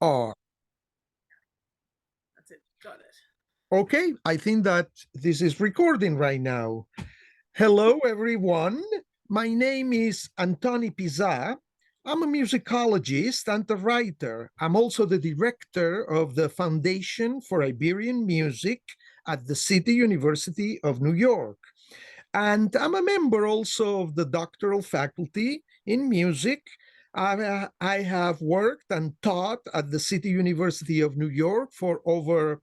are. That's it. Got it. Okay, I think that this is recording right now. Hello, everyone. My name is Antoni Piza. I'm a musicologist and a writer. I'm also the director of the Foundation for Iberian Music at the City University of New York. And I'm a member also of the doctoral faculty in music. I have worked and taught at the City University of New York for over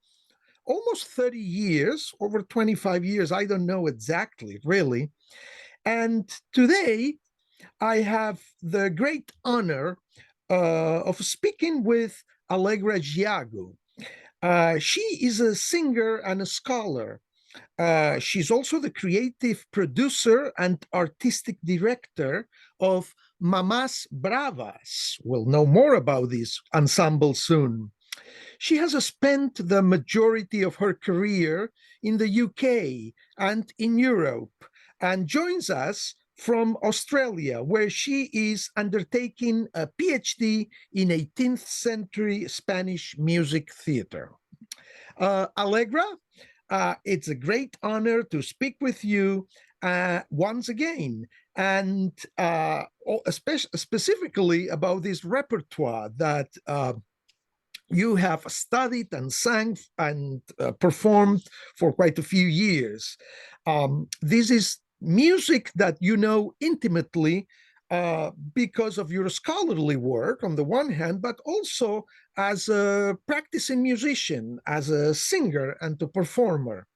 almost 30 years, over 25 years. I don't know exactly, really. And today I have the great honor of speaking with Allegra Giagu. She is a singer and a scholar. She's also the creative producer and artistic director of Mamas Bravas. We'll know more about this ensemble soon. She has spent the majority of her career in the UK and in Europe and joins us from Australia, where she is undertaking a PhD in 18th century Spanish music theater. Allegra, it's a great honor to speak with you once again, and specifically about this repertoire that you have studied and sang and performed for quite a few years. This is music that you know intimately because of your scholarly work on the one hand, but also as a practicing musician, as a singer and a performer.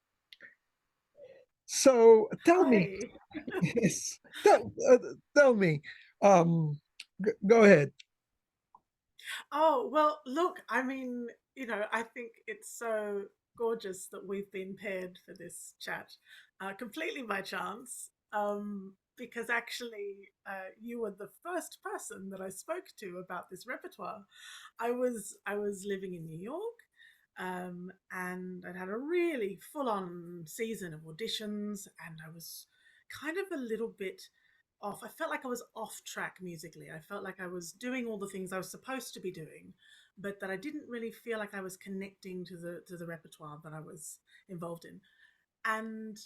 So tell me, Hi. yes, tell me, go ahead. Oh, well, look, I mean, I think it's so gorgeous that we've been paired for this chat, completely by chance, because actually, you were the first person that I spoke to about this repertoire. I was living in New York, and I'd had a really full-on season of auditions, and I was kind of a little bit off. I felt like I was off track musically. I felt like I was doing all the things I was supposed to be doing, but that I didn't really feel like I was connecting to the repertoire that I was involved in. And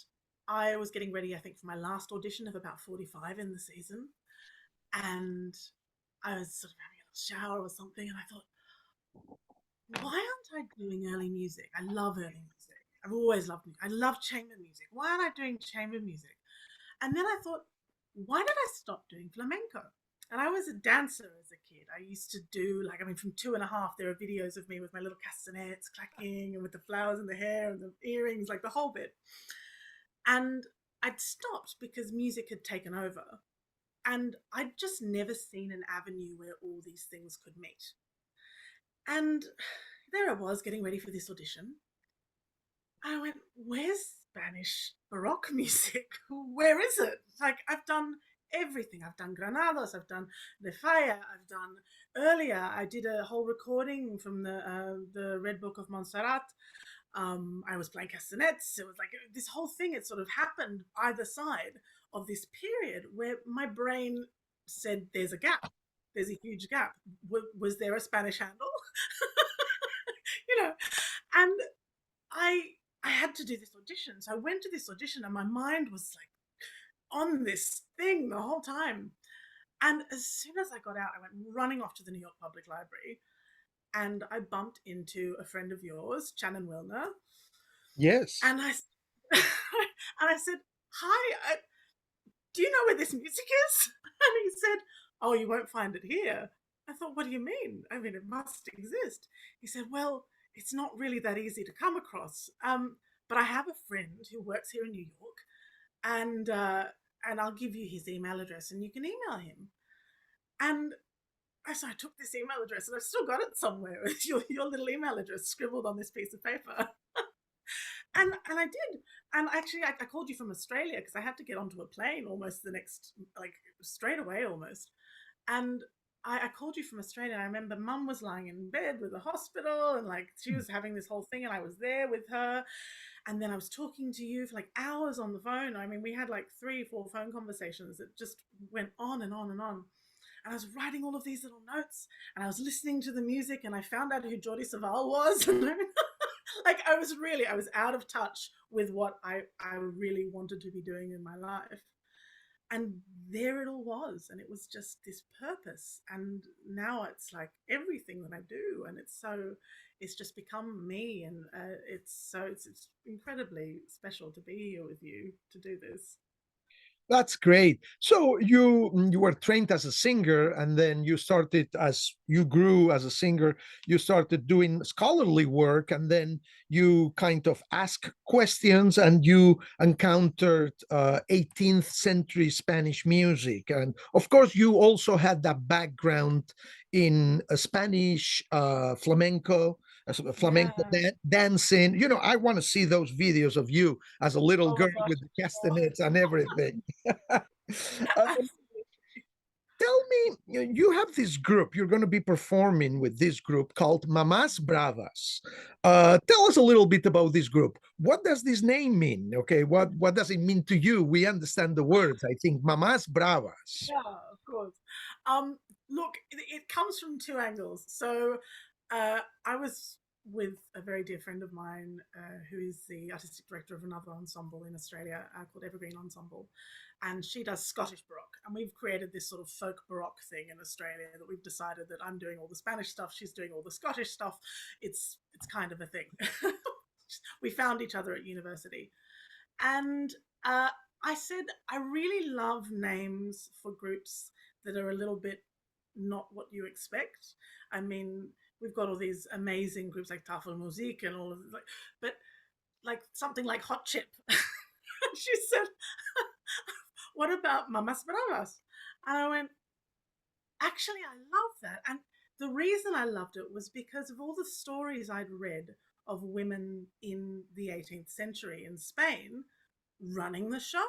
I was getting ready, I think, for my last audition of about 45 in the season. And I was sort of having a little shower or something, and I thought, why aren't I doing early music? I love early music. I've always loved music. I love chamber music. Why aren't I doing chamber music? And then I thought, why did I stop doing flamenco? And I was a dancer as a kid. I used to do, like, I mean, from 2.5, there are videos of me with my little castanets clacking and with the flowers in the hair and the earrings, like the whole bit. And I'd stopped because music had taken over. And I'd just never seen an avenue where all these things could meet. And there I was getting ready for this audition. I went, where's Spanish Baroque music? Where is it? Like, I've done everything. I've done Granados, I've done De Falla, I've done earlier. I did a whole recording from the Red Book of Montserrat. I was playing castanets. It was like this whole thing. It sort of happened either side of this period where my brain said, "There's a gap. There's a huge gap. Was there a Spanish handle?" you know, and I I had to do this audition. So I went to this audition and my mind was like on this thing the whole time. And as soon as I got out, I went running off to the New York Public Library and I bumped into a friend of yours, Shannon Wilner. Yes. And I and I said, "Hi, do you know where this music is?" And he said, "Oh, you won't find it here." I thought, "What do you mean? I mean, it must exist." He said, "Well, it's not really that easy to come across. But I have a friend who works here in New York, and I'll give you his email address, and you can email him." And so I took this email address, and I've still got it somewhere. It's your little email address scribbled on this piece of paper. And I did. And actually, I called you from Australia because I had to get onto a plane almost the next, like straight away almost. And I called you from Australia. And I remember Mum was lying in bed with the hospital, and like she was having this whole thing, and I was there with her. And then I was talking to you for like hours on the phone. I mean, we had like 3 or 4 phone conversations that just went on and on and on. And I was writing all of these little notes, and I was listening to the music, and I found out who Jordi Savall was. Like I was out of touch with what I really wanted to be doing in my life. And there it all was, and it was just this purpose. And now it's like everything that I do, and it's just become me. And it's incredibly special to be here with you to do this. That's great. So you were trained as a singer, and then you started as you grew as a singer. You started doing scholarly work, and then you kind of ask questions, and you encountered 18th century Spanish music, and of course you also had that background in Spanish flamenco. Flamenco Yeah. dancing. I want to see those videos of you as a little Oh my girl gosh. with the castanets and everything. Absolutely. Tell me, you have this group. You're going to be performing with this group called Mamas Bravas. Tell us a little bit about this group. What does this name mean? Okay, what does it mean to you? We understand the words. I think Mamas Bravas. Yeah, of course. Um, Look, it comes from two angles. So, I was with a very dear friend of mine, who is the artistic director of another ensemble in Australia, called Evergreen Ensemble, and she does Scottish Baroque. And we've created this sort of folk Baroque thing in Australia that we've decided that I'm doing all the Spanish stuff, she's doing all the Scottish stuff. It's kind of a thing. We found each other at university, and uh, I said, I really love names for groups that are a little bit not what you expect. I mean, we've got all these amazing groups like Tafel Musik and all of like, but like something like Hot Chip. She said, "What about Mamas Bravas?" And I went, "Actually, I love that." And the reason I loved it was because of all the stories I'd read of women in the 18th century in Spain running the show,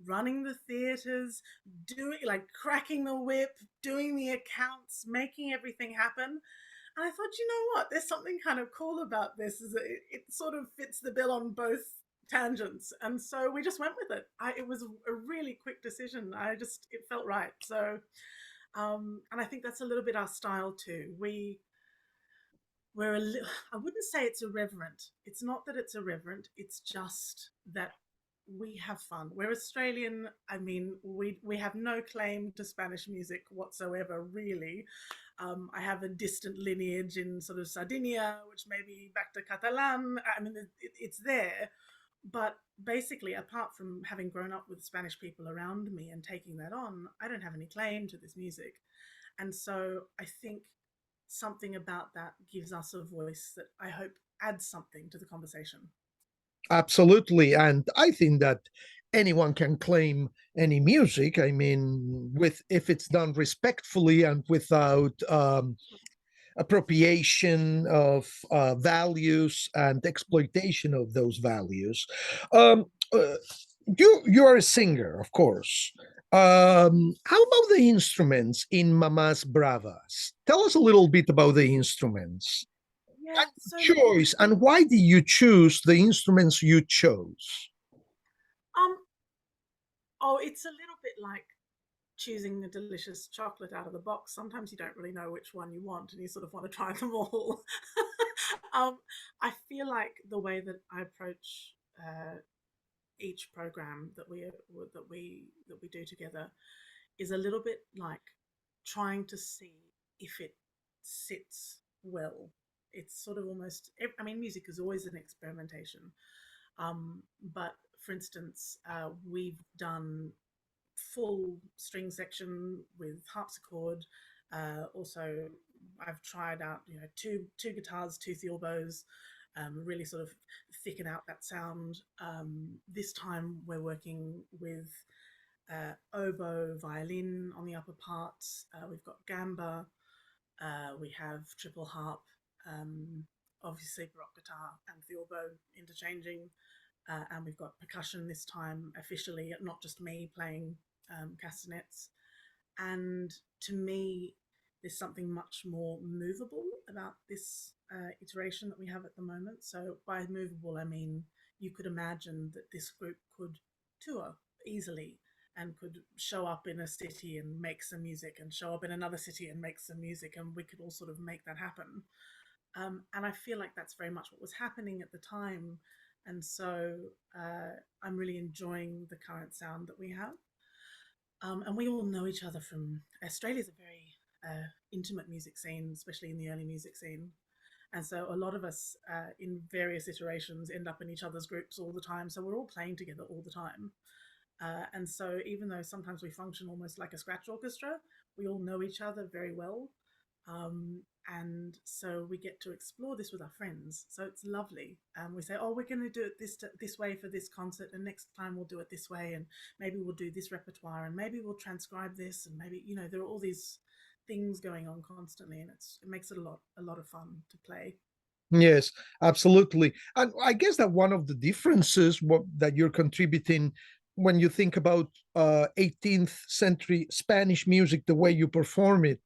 running the theaters, doing like cracking the whip, doing the accounts, making everything happen. And I thought, you know what? There's something kind of cool about this. Is it sort of fits the bill on both tangents, and so we just went with it. It was a really quick decision. It felt right. So, and I think that's a little bit our style too. I wouldn't say it's irreverent. It's not that it's irreverent. It's just that we have fun. We're Australian. I mean, we have no claim to Spanish music whatsoever, really. I have a distant lineage in sort of Sardinia, which may be back to Catalan. I mean, it's there. But basically, apart from having grown up with Spanish people around me and taking that on, I don't have any claim to this music. And so I think something about that gives us a voice that I hope adds something to the conversation. Absolutely. And I think that anyone can claim any music. I mean, with if it's done respectfully and without appropriation of values and exploitation of those values. Um, uh, you are a singer, of course. How about the instruments in Mamas Bravas? Tell us a little bit about the instruments. Yeah, so Choice and why did you choose the instruments you chose? um oh, it's a little bit like choosing a delicious chocolate out of the box. Sometimes you don't really know which one you want and you sort of want to try them all. um I feel like the way that I approach each program that we do together is a little bit like trying to see if it sits well. It's sort of almost, I mean, music is always an experimentation. But for instance, we've done full string section with harpsichord. Also, I've tried out, two guitars, two theorbos, really sort of thicken out that sound. This time we're working with oboe, violin on the upper parts. We've got gamba. We have triple harp. Um, Obviously baroque guitar and theorbo interchanging. And we've got percussion this time officially, not just me playing castanets. And to me, there's something much more movable about this iteration that we have at the moment. So by movable, I mean you could imagine that this group could tour easily and could show up in a city and make some music and show up in another city and make some music, and we could all sort of make that happen. And I feel like that's very much what was happening at the time. And so I'm really enjoying the current sound that we have. And we all know each other from Australia's a very intimate music scene, especially in the early music scene. And so a lot of us in various iterations end up in each other's groups all the time. So we're all playing together all the time. And so even though sometimes we function almost like a scratch orchestra, we all know each other very well. And so we get to explore this with our friends. So it's lovely. We say, oh, we're going to do it this way for this concert, and next time we'll do it this way, and maybe we'll do this repertoire, and maybe we'll transcribe this, and maybe there are all these things going on constantly, and it makes it a lot of fun to play. Yes, absolutely. And I guess that one of the differences that you're contributing when you think about 18th century Spanish music, the way you perform it,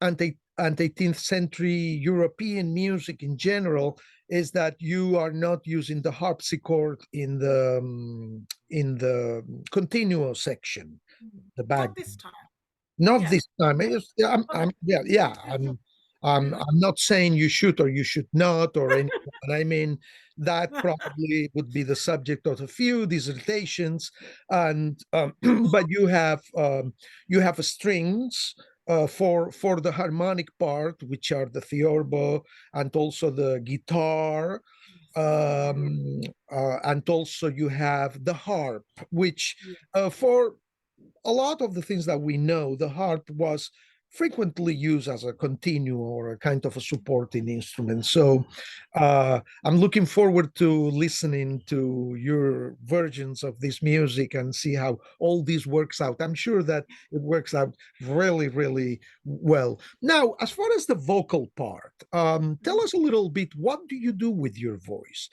and 18th century European music in general, is that you are not using the harpsichord in the continuo section, the back. Not this time. Not Yeah. this time. I'm not saying you should or you should not or anything. But I mean, that probably would be the subject of a few dissertations. And but you have strings for the harmonic part, which are the theorbo and also the guitar. And also you have the harp, which for a lot of the things that we know, the harp was frequently used as a continuo or a kind of a supporting instrument. So I'm looking forward to listening to your versions of this music and see how all this works out. I'm sure that it works out really, really well. Now, as far as the vocal part, tell us a little bit, what do you do with your voice?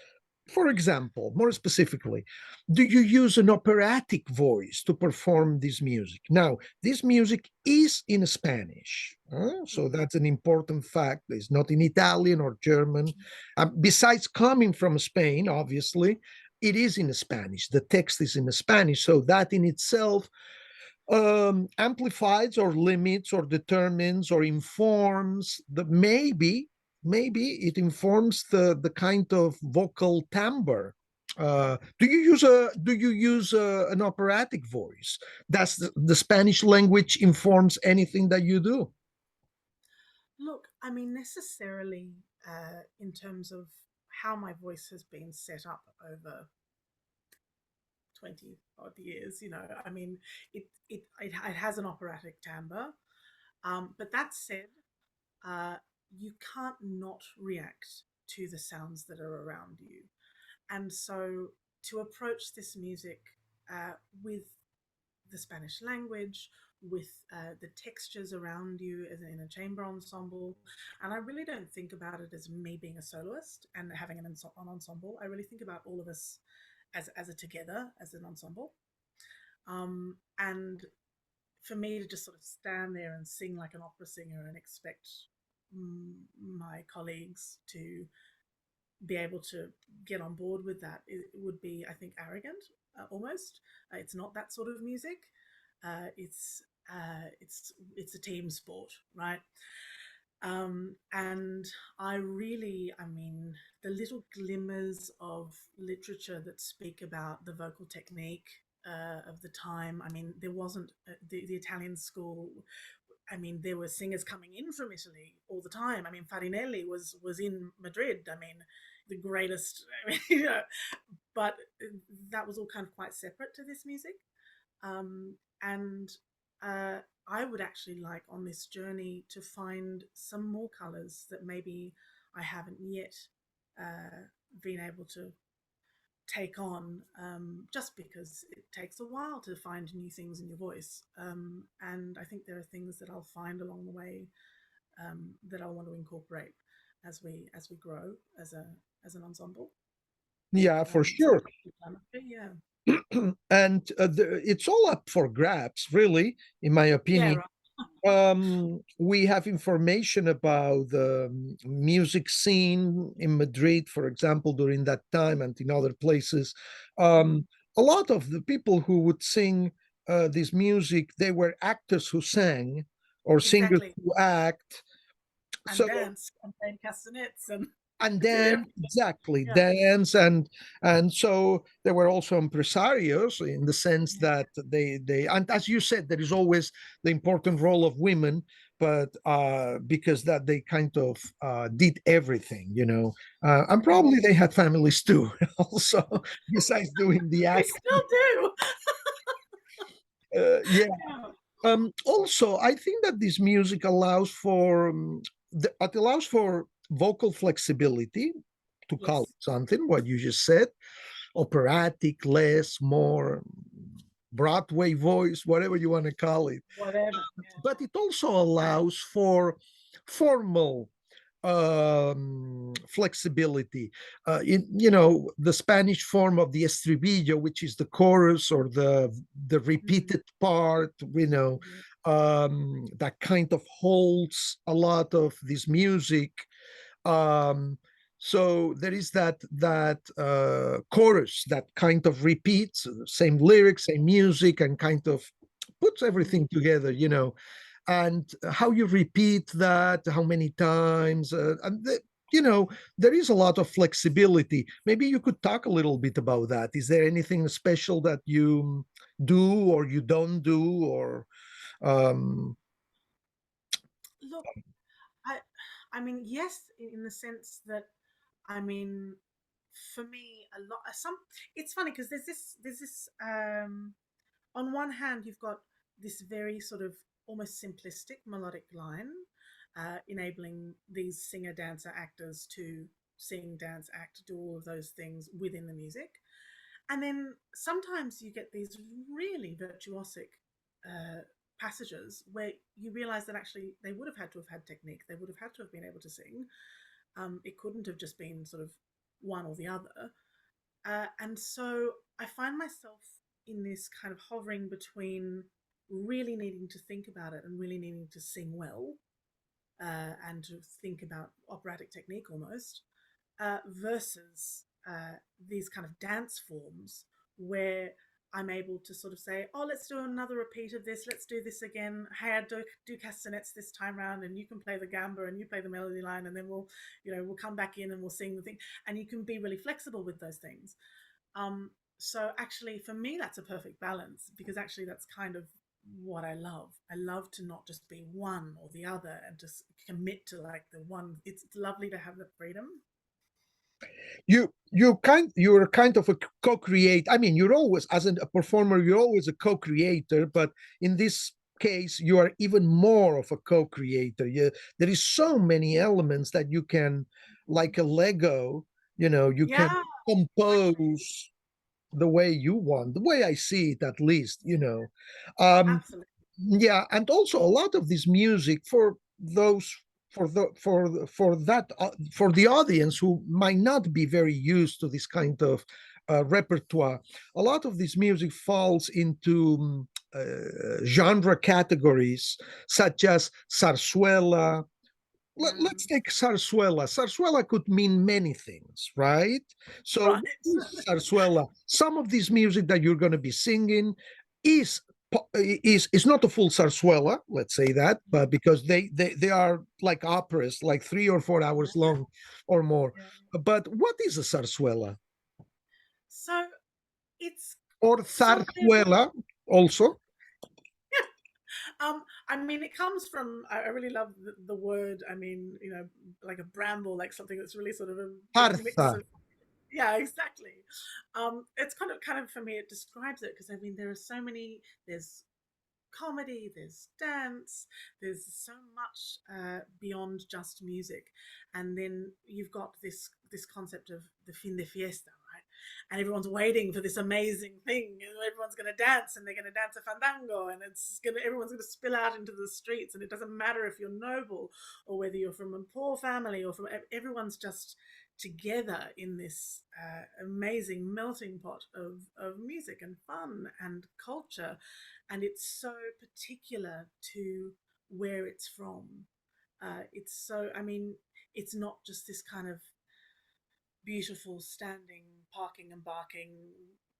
For example, more specifically, do you use an operatic voice to perform this music? Now, this music is in Spanish, so that's an important fact. It's not in Italian or German. Besides coming from Spain, obviously, it is in Spanish. The text is in Spanish, so that in itself amplifies or limits or determines or informs the maybe it informs the kind of vocal timbre. Do you use an operatic voice? Does the Spanish language informs anything that you do? Look, I mean, necessarily in terms of how my voice has been set up over 20 odd years, I mean, it has an operatic timbre. But that said, uh, you can't not react to the sounds that are around you. And so to approach this music with the Spanish language, with the textures around you as in a chamber ensemble. And I really don't think about it as me being a soloist and having an ensemble. I really think about all of us as a together, as an ensemble. And for me to just sort of stand there and sing like an opera singer and expect my colleagues to be able to get on board with that, it would be, I think, arrogant almost. It's not that sort of music. It's a team sport, right? And I mean, the little glimmers of literature that speak about the vocal technique of the time. I mean, there wasn't the Italian school. I mean, there were singers coming in from Italy all the time. I mean, Farinelli was in Madrid. I mean, the greatest. I mean, but that was all kind of quite separate to this music. And I would actually like on this journey to find some more colors that maybe I haven't yet been able to take on, just because it takes a while to find new things in your voice. And I think there are things that I'll find along the way that I want to incorporate as we grow as an ensemble. Yeah, for sure. Yeah. And it's all up for grabs, really, in my Yeah. opinion. Right. We have information about the music scene in Madrid, for example, during that time and in other places. A lot of the people who would sing this music, they were actors who sang or singers Exactly. who act. And So dance and play castanets and and did then everything. exactly Yeah. dance, and so there were also impresarios in the sense Yeah. that they and as you said, there is always the important role of women, but because that they kind of did everything, and Mm. probably they had families too also, besides doing the They act. still do. Yeah. Yeah. Also, I think that this music allows for it allows for vocal flexibility, to call it Yes. something. What you just said, operatic, less, more, Broadway voice, whatever you want to call it. Whatever. But it also allows for formal flexibility. The Spanish form of the estribillo, which is the chorus or the Mm. repeated part, Yeah. that kind of holds a lot of this music. Um, so there is that chorus that kind of repeats same lyrics, same music, and kind of puts Mm. everything together. And how you repeat that, how many times, you know, there is a lot of flexibility. Maybe you could talk a little bit about that. Is there anything special that you do or you don't do, or um, Look, I I mean, yes, in the sense that I mean, for me, a lot some. It's funny because there's this. On one hand, you've got this very sort of almost simplistic melodic line, enabling these singer, dancer, actors to sing, dance, act, do all of those things within the music. And then sometimes you get these really virtuosic uh, passages where you realize that actually they would have had to have had technique. They would have had to have been able to sing. It couldn't have just been sort of one or the other. And so I find myself in this kind of hovering between really needing to think about it and really needing to sing well, and to think about operatic technique almost, versus these kind of dance forms where I'm able to sort of say, oh, let's do another repeat of this. Let's do this again. Hey, I do castanets this time round, and you can play the gamba and you play the melody line, and then we'll come back in and we'll sing the thing. And you can be really flexible with those things. Um, so actually, for me, that's a perfect balance because actually, that's kind of what I love. I love to not just be one or the other and just commit to like the one. It's lovely to have the freedom. you're kind of a co-create. I mean, you're always, as a performer, you're always a co-creator, but in this case you are even more of a co-creator. There is so many elements that you can, like a Lego, you can Yeah, exactly. compose the way you want, the way I see it, at least. um Absolutely. yeah, and also a lot of this music for those, for the audience who might not be very used to this kind of repertoire. A lot of this music falls into genre categories such as zarzuela. Yeah. Let's take zarzuela. Zarzuela could mean many things, right? So Right. what is zarzuela? Some of this music that you're going to be singing is is not a full zarzuela, let's say that, but because they are like operas, like 3 or 4 hours Yeah. long or more. Yeah. But what is a zarzuela So it's or sort of zarzuela also? I mean, it comes from. I really love the word. I mean, like a bramble, like something that's really sort of a big mix Harza. of. Yeah, exactly. It's kind of for me. It describes it because I mean, there are so many. There's comedy, there's dance, there's so much beyond just music, and then you've got this concept of the fin de fiesta, right? And everyone's waiting for this amazing thing, and everyone's going to dance, and they're going to dance a fandango, and everyone's going to spill out into the streets, and it doesn't matter if you're noble or whether you're from a poor family or from everyone's just together in this amazing melting pot of music and fun and culture, and it's so particular to where it's from. It's so, I mean, it's not just this kind of beautiful standing, parking and barking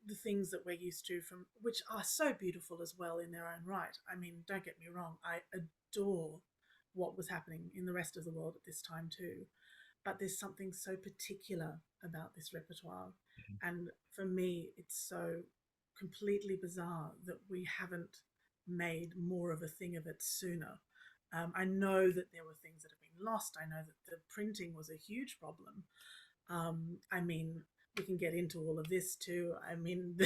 the things that we're used to, from which are so beautiful as well in their own right. I mean, don't get me wrong, I adore what was happening in the rest of the world at this time too. But there's something so particular about this repertoire. And for me, it's so completely bizarre that we haven't made more of a thing of it sooner. I know that there were things that have been lost. I know that the printing was a huge problem. I mean, we can get into all of this too. I mean,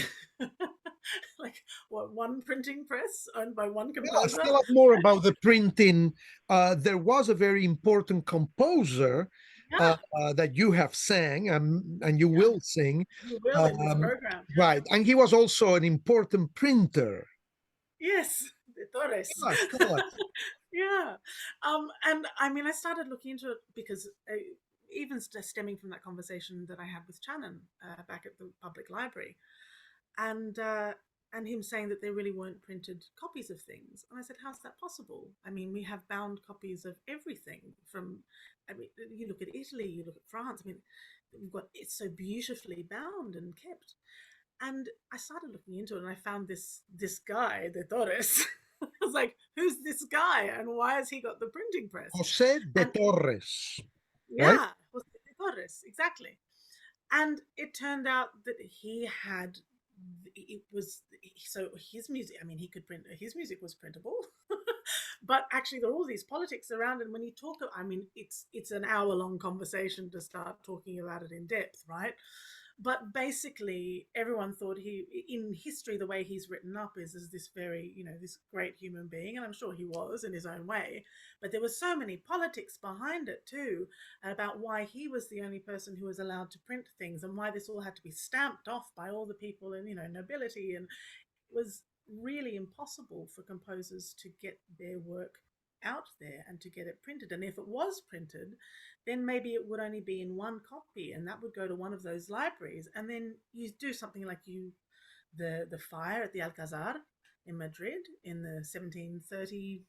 like what, one printing press owned by one Yes, composer? tell us more about the printing. There was a very important composer Yeah, that you have sang and you yeah, will sing. you will in this Um, program. Yeah. right. And he was also an important printer. Yes, de Torres. Tell us. Yeah. And I mean, I started looking into it because even stemming from that conversation that I had with Shannon back at the public library, and uh, and him saying that there really weren't printed copies of things. And I said, how's that possible? I mean, we have bound copies of everything from, I mean, you look at Italy, you look at France. I mean, we've got it's so beautifully bound and kept. And I started looking into it, and I found this guy, De Torres. I was like, who's this guy, and why has he got the printing press? Jose de And Torres, right? yeah, was De Torres exactly. And it turned out that he had it was so his music. I mean, he could print his music was printable, but actually there are all these politics around. And when you talk, I mean, it's an hour long conversation to start talking about it in depth, right? But basically everyone thought he in history the way he's written up is as this very, you know, this great human being, and I'm sure he was in his own way, but there was so many politics behind it too, about why he was the only person who was allowed to print things and why this all had to be stamped off by all the people in, you know, nobility. And it was really impossible for composers to get their work out there and to get it printed. And if it was printed, then maybe it would only be in one copy, and that would go to one of those libraries. And then you do something like the fire at the Alcazar in Madrid in the 1730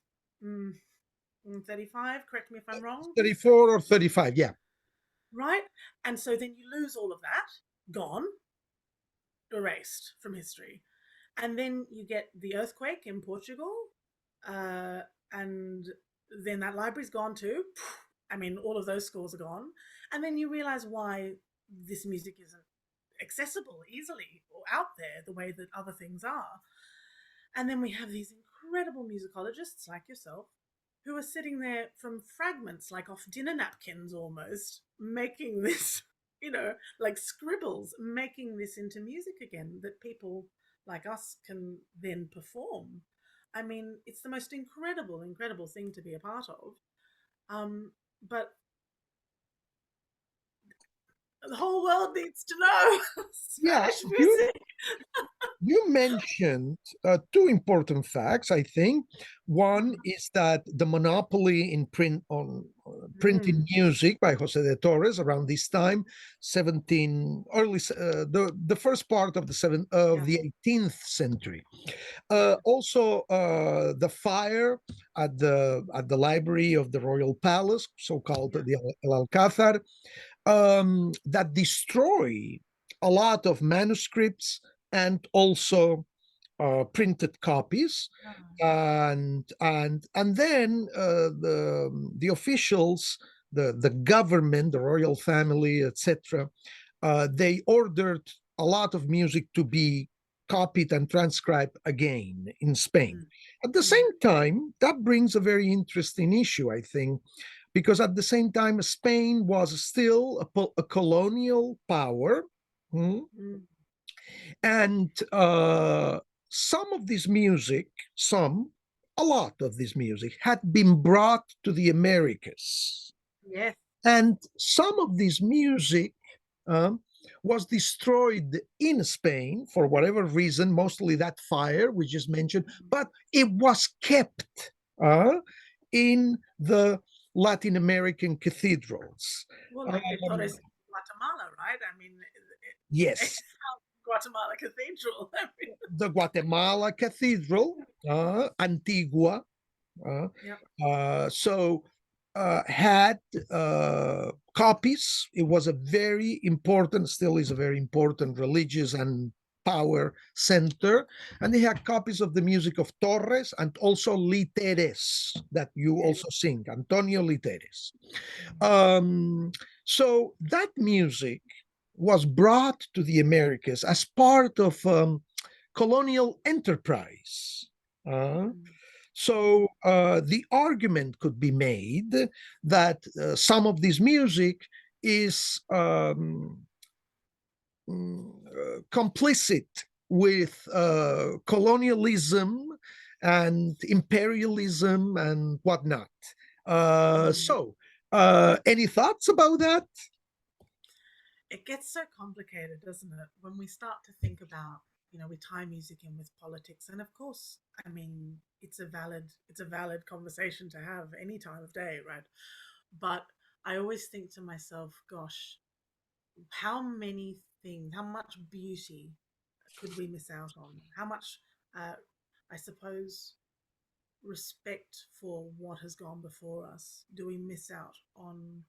35, correct me if I'm wrong. 34 or 35, yeah. Right? And so then you lose all of that, gone, erased from history. And then you get the earthquake in Portugal, and then that library's gone too. I mean, all of those scores are gone. And then you realize why this music isn't accessible easily or out there the way that other things are. And then we have these incredible musicologists like yourself who are sitting there from fragments, like off dinner napkins almost, making this, you know, like scribbles, making this into music again that people like us can then perform. I mean, it's the most incredible, incredible thing to be a part of. But the whole world needs to know Yeah, Spanish music. you mentioned two important facts, I think. One is that the monopoly in printing music by Jose de Torres around this time, 17 early the first part of Yeah. the 18th century. Also, the fire at the library of the royal palace, so-called Yeah. the El Alcázar, that destroy a lot of manuscripts and also printed copies, and then the officials, the government, the royal family, etc. They ordered a lot of music to be copied and transcribed again in Spain. At the same time, that brings a very interesting issue, I think, because at the same time, Spain was still a colonial power. And some of this music, a lot of this music had been brought to the Americas. Yes. And some of this music was destroyed in Spain for whatever reason, mostly that fire we just mentioned, but it was kept in the Latin American cathedrals. Well, like De Torres in Guatemala, right? I mean, Yes, Guatemala Cathedral. I mean, the Guatemala Cathedral, Antigua. So had copies. It was a very important, still is a very important religious and power center, and they had copies of the music of Torres and also Literes that you also sing, Antonio Literes. So that music was brought to the Americas as part of colonial enterprise. So the argument could be made that some of this music is complicit with colonialism and imperialism and whatnot. So, any thoughts about that? It gets so complicated, doesn't it? When we start to think about, we tie music in with politics, and of course, I mean, it's a valid conversation to have any time of day, right? But I always think to myself, gosh, how many things, how much beauty could we miss out on? How much, uh, I suppose, respect for what has gone before us do we miss out on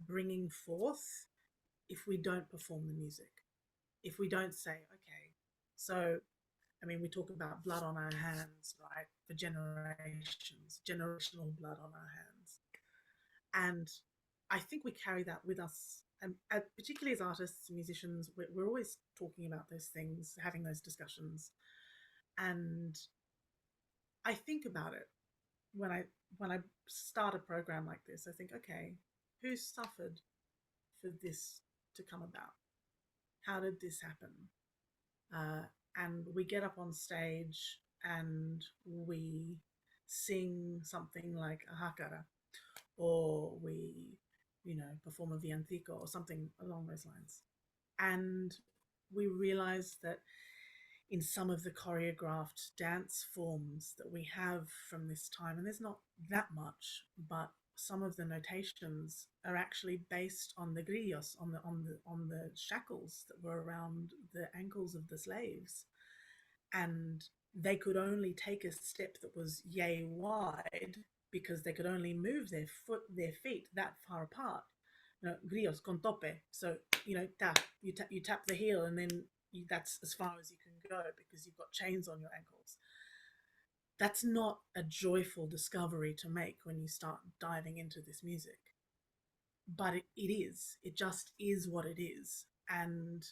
bringing forth if we don't perform the music? If we don't say, okay, so, I mean, we talk about blood on our hands, right? For generations, generational blood on our hands. And I think we carry that with us. And particularly as artists and musicians, we're always talking about those things, having those discussions. And I think about it when I start a program like this. I think, okay, who suffered for this to come about? How did this happen? And we get up on stage and we sing something like a hakara, or we, perform a villancico or something along those lines. And we realize that in some of the choreographed dance forms that we have from this time, and there's not that much, but some of the notations are actually based on the grillos, on the shackles that were around the ankles of the slaves, and they could only take a step that was yay wide because they could only move their feet that far apart. Grillos con tope. So you tap the heel, and then that's as far as you can go because you've got chains on your ankles. That's not a joyful discovery to make when you start diving into this music. But it is. It just is what it is. And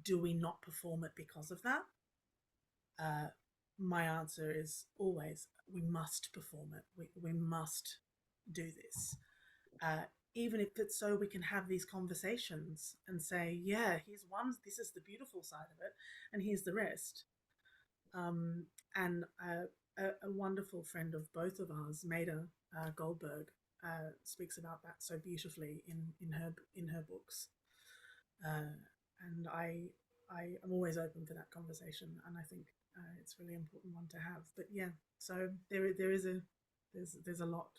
do we not perform it because of that? My answer is always we must perform it. We must do this. Even if it's so we can have these conversations and say, yeah, here's one, this is the beautiful side of it, and here's the rest. And a wonderful friend of both of ours, Maida Goldberg, speaks about that so beautifully in her books. And I am always open for that conversation, and I think it's a really important one to have. But yeah, so there's a lot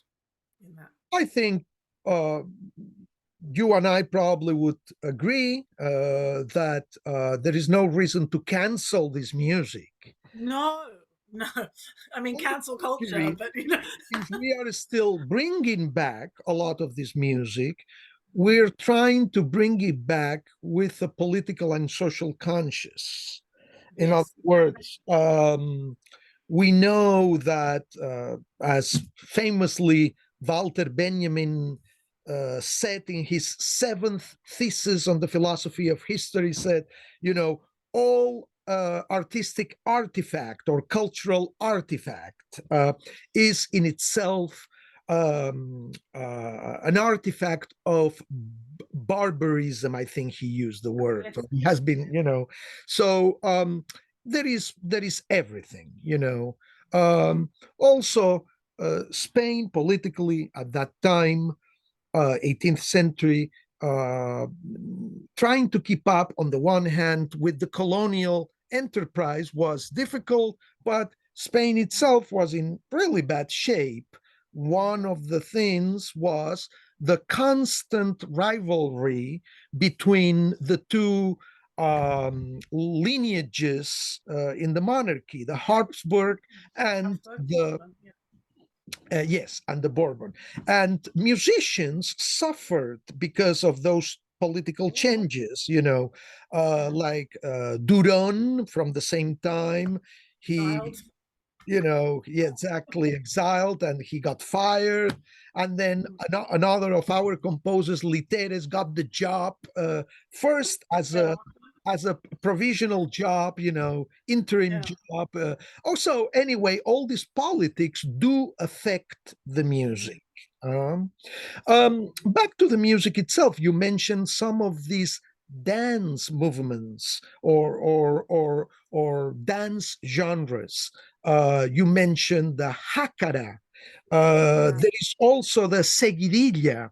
in that. I think you and I probably would agree that there is no reason to cancel this music. No, no. I mean, cancel culture, but Since we are still bringing back a lot of this music, we're trying to bring it back with a political and social conscious. In yes. other words, we know that, as famously Walter Benjamin said in his seventh thesis on the philosophy of history, said, all artistic artifact or cultural artifact is in itself an artifact of barbarism. I think he used the word. Yes. He has been, so there is everything, also Spain politically at that time, 18th century, trying to keep up on the one hand with the colonial enterprise was difficult, but Spain itself was in really bad shape. One of the things was the constant rivalry between the two lineages in the monarchy, the Habsburg and the yes, and the Bourbon. And musicians suffered because of those political Ooh, changes, yeah. like Duron from the same time. Child. He, yeah, exactly, exiled and he got fired. And then another of our composers, Literes, got the job first as Yeah, a provisional job, interim yeah. job. Also, anyway, all these politics do affect the music. Um, Back to the music itself, you mentioned some of these dance movements or dance genres. You mentioned the hakara. Mm. There is also the seguidilla.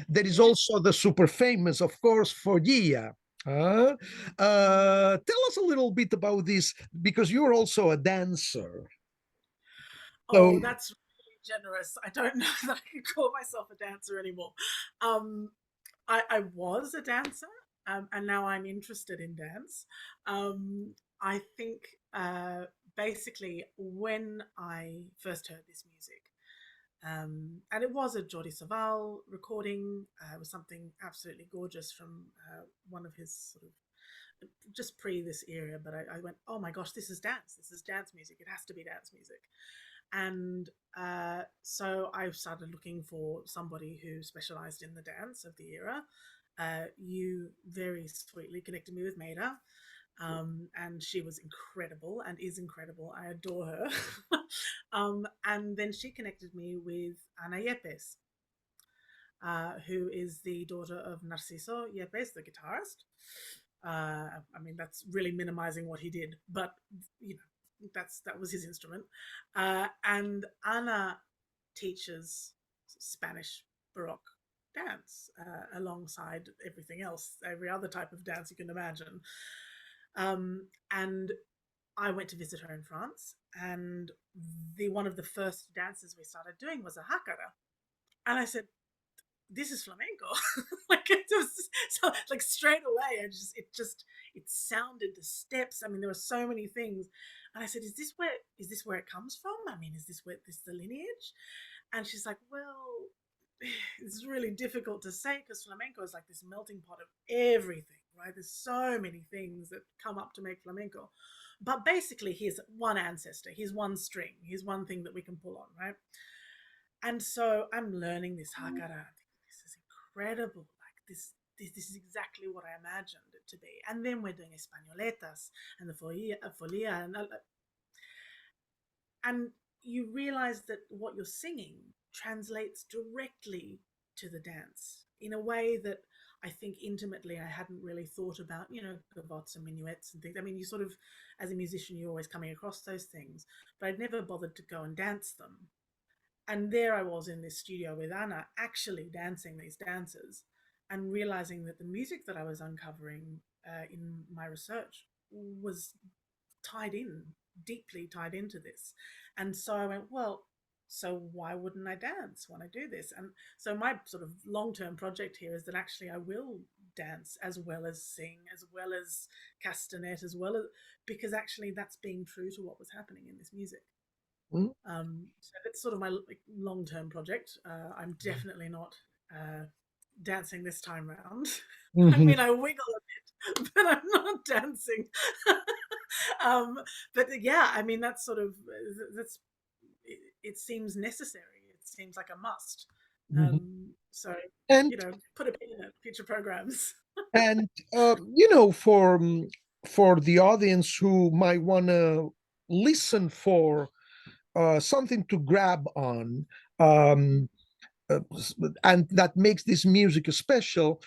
There is Yes. also the super famous, of course, folia. Uh, Tell us a little bit about this because you're also a dancer. Oh, So, that's really generous. I don't know that I can call myself a dancer anymore. Um, I was a dancer, and now I'm interested in dance. I think basically when I first heard this music, and it was a Jordi Savall recording. It was something absolutely gorgeous from one of his sort of just pre this era. But I went, oh my gosh, this is dance. This is dance music. It has to be dance music. And so I started looking for somebody who specialized in the dance of the era. You very sweetly connected me with Maida, and she was incredible and is incredible. I adore her. And then she connected me with Ana Yepes, who is the daughter of Narciso Yepes, the guitarist. I mean, that's really minimizing what he did, but you know, that was his instrument. And Ana teaches Spanish Baroque dance alongside everything else, every other type of dance you can imagine. And I went to visit her in France, and the one of the first dances we started doing was a hakara. And I said, this is flamenco. Like it was so like straight away. It sounded the steps. I mean, there were so many things, and I said, is this where it comes from? I mean, is this where this the lineage? And she's like, well, it's really difficult to say because flamenco is like this melting pot of everything, right? There's so many things that come up to make flamenco. But basically, here's one ancestor, here's one string, here's one thing that we can pull on, right? And so I'm learning this hakara. I think this is incredible. Like this is exactly what I imagined it to be. And then we're doing españoletas and the folia and you realize that what you're singing translates directly to the dance in a way that I think intimately I hadn't really thought about, gavottes and minuets and things. I mean, you sort of, as a musician, you're always coming across those things, but I'd never bothered to go and dance them. And there I was in this studio with Anna, actually dancing these dances and realizing that the music that I was uncovering in my research was tied in, deeply tied into this. And so I went, well, so why wouldn't I dance when I do this? And so my sort of long-term project here is that actually I will dance as well as sing, as well as castanet, as well as because actually that's being true to what was happening in this music. mm, So that's sort of my long-term project. I'm definitely not dancing this time round. I mhm, mean, I wiggle a bit, but I'm not dancing. um, but yeah, I mean, that's sort of that's. It seems necessary. It seems like a must. mhm. So And put a pin in it. Future programs. and for the audience who might want to listen for something to grab on, um, uh, and that makes this music special.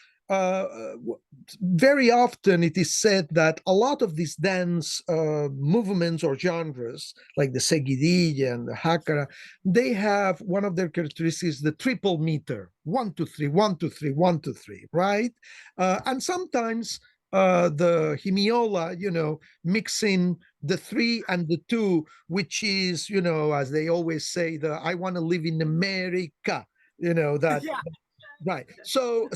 Very often it is said that a lot of these dance movements or genres, like the seguidilla and the hakara, they have one of their characteristics, the triple meter, 1 2 3, 1 2 3, 1 2 3, right? And sometimes the himiola, mixing the three and the two, which is, as they always say, the I want to live in America, that Yeah. right. So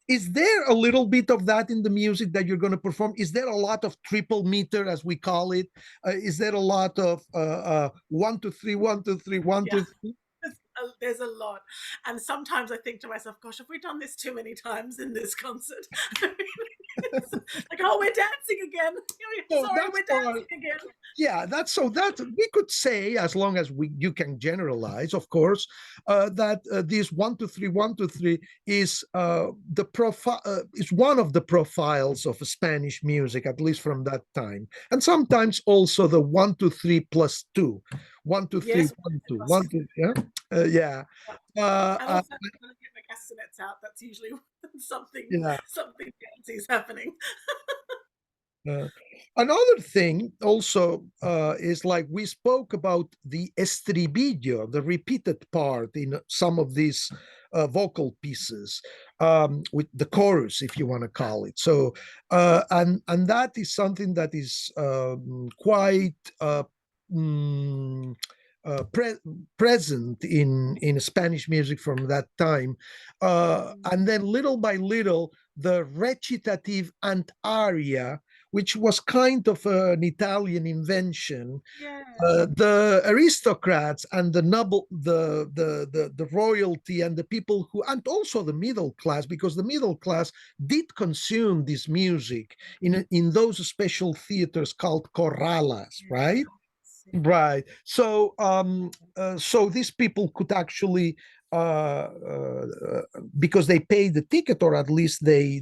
is there a little bit of that in the music that you're going to perform? Is there a lot of triple meter, as we call it? Is there a lot of 1 2 3, 1 2 3, one Yeah. two three? there's a lot, and sometimes I think to myself, "Gosh, have we done this too many times in this concert?" It's like, "Oh, we're dancing again. So Sorry, that's we're why, dancing again." yeah, that's so that we could say, as long as we you can generalize, of course, that this 1 2 3 1 2 3 is the profile is one of the profiles of Spanish music, at least from that time, and sometimes also the 1 2 3 plus 2, 1 2 3 Yes, 1 2 plus 1 2, yeah, yeah, and uh, also when I get my castanets out, that's usually something yeah. something fancy is happening. Uh, Another thing also is like we spoke about the estribillo, the repeated part in some of these vocal pieces, with the chorus, if you want to call it. So, and that is something that is quite mm, present in Spanish music from that time, and then little by little, the recitative and aria, which was kind of an Italian invention. Yeah. The aristocrats and the noble, the royalty, and the people who, and also the middle class, because the middle class did consume this music in those special theaters called corralas, right? Yes, yeah. Right. So, so these people could actually, because they paid the ticket, or at least they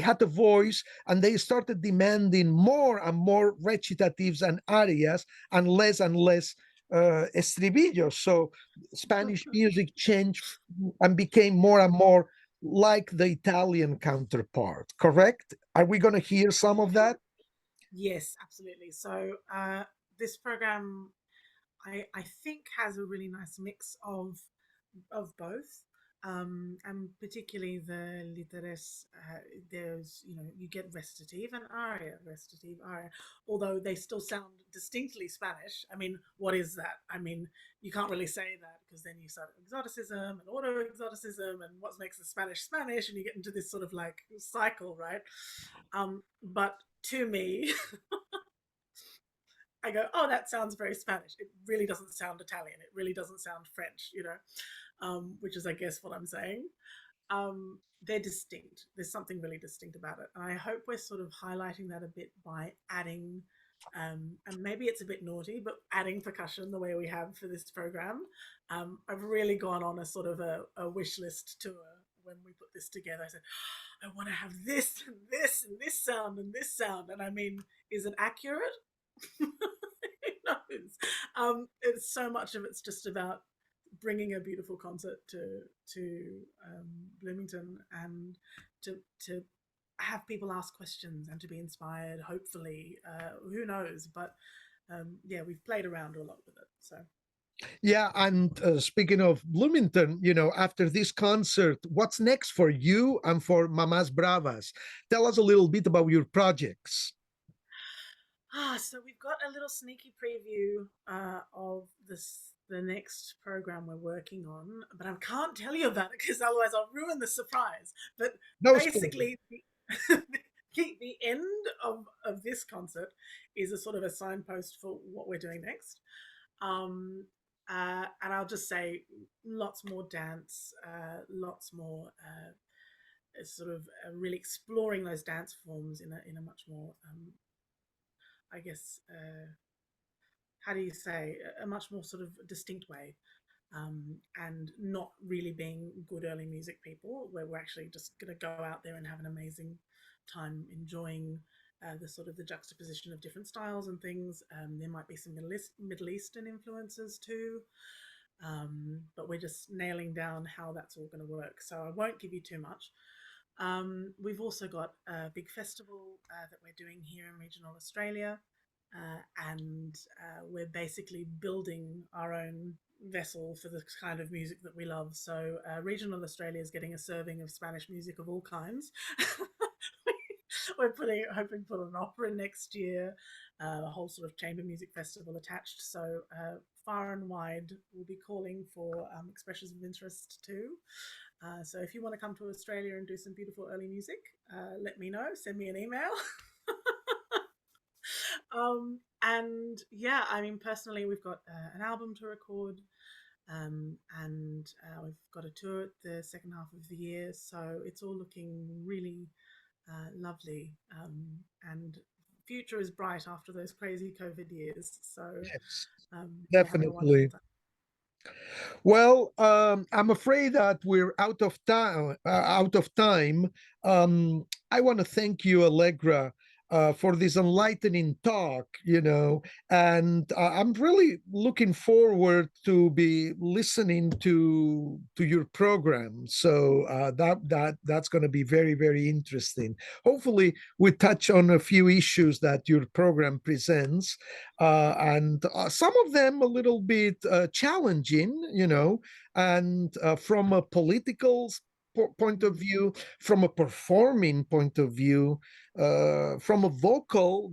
had a voice, and they started demanding more and more recitatives and arias, and less estribillos. So Spanish music changed and became more and more like the Italian counterpart. Correct? Are we going to hear some of that? Yes, absolutely. So this program, I think, has a really nice mix of both, and particularly the literes. There's, you get recitative aria, although they still sound distinctly Spanish. I mean, what is that? I mean, you can't really say that, because then you start exoticism and auto exoticism and what makes the Spanish Spanish, and you get into this sort of like cycle, right? But to me, I go, "Oh, that sounds very Spanish. It really doesn't sound Italian. It really doesn't sound French," which is, I guess, what I'm saying. They're distinct. There's something really distinct about it. And I hope we're sort of highlighting that a bit by adding, and maybe it's a bit naughty, but adding percussion the way we have for this program. I've really gone on a sort of a wish list tour when we put this together. I said, I want to have this and this and this sound and this sound. And I mean, is it accurate? Who knows? It's so much of it's just about bringing a beautiful concert to Bloomington, and to have people ask questions and to be inspired. Hopefully, who knows? But yeah, we've played around a lot with it. So Yeah, and speaking of Bloomington, after this concert, what's next for you and for Mamas Bravas? Tell us a little bit about your projects. so we've got a little sneaky preview of the next program we're working on, but I can't tell you about it because otherwise I'll ruin the surprise. But No spoilers. basically, the end of this concert is a sort of a signpost for what we're doing next. Um, and I'll just say lots more dance, lots more sort of really exploring those dance forms in a much more, I guess, how do you say, a much more sort of distinct way, and not really being good early music people, where we're actually just going to go out there and have an amazing time enjoying the sort of the juxtaposition of different styles and things. There might be some Middle Eastern influences too, but we're just nailing down how that's all going to work. So I won't give you too much. We've also got a big festival that we're doing here in regional Australia, and we're basically building our own vessel for the kind of music that we love. So, regional Australia is getting a serving of Spanish music of all kinds. We're hoping to put an opera next year, a whole sort of chamber music festival attached. So, far and wide, we'll be calling for expressions of interest too. So if you want to come to Australia and do some beautiful early music, let me know. Send me an email. And yeah, I mean, personally, we've got an album to record. and we've got a tour at the second half of the year. So it's all looking really lovely, and future is bright after those crazy COVID years. So Yes, we're having a wonderful definitely. time. Well, I'm afraid that we're out of time. I want to thank you, Allegra, for this enlightening talk. And I'm really looking forward to be listening to your program. So that's going to be very, very interesting. Hopefully, we touch on a few issues that your program presents, and some of them a little bit challenging, and from a political point of view, from a performing point of view, from a vocal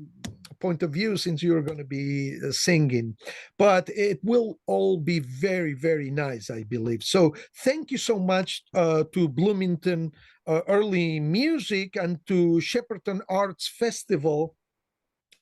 point of view, since you're going to be singing. But it will all be very, very nice, I believe. So thank you so much to Bloomington Early Music and to Shepperton Arts Festival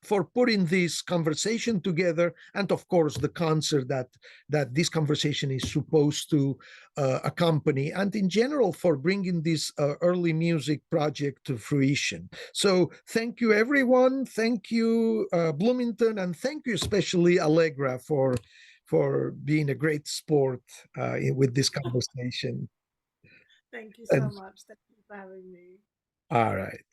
for putting this conversation together, and of course the concert that this conversation is supposed to accompany, and in general for bringing this early music project to fruition. So thank you, everyone. Thank you, Bloomington, and thank you especially, Allegra, for being a great sport with this conversation. Thank you so And much. Thank you for having me. all right.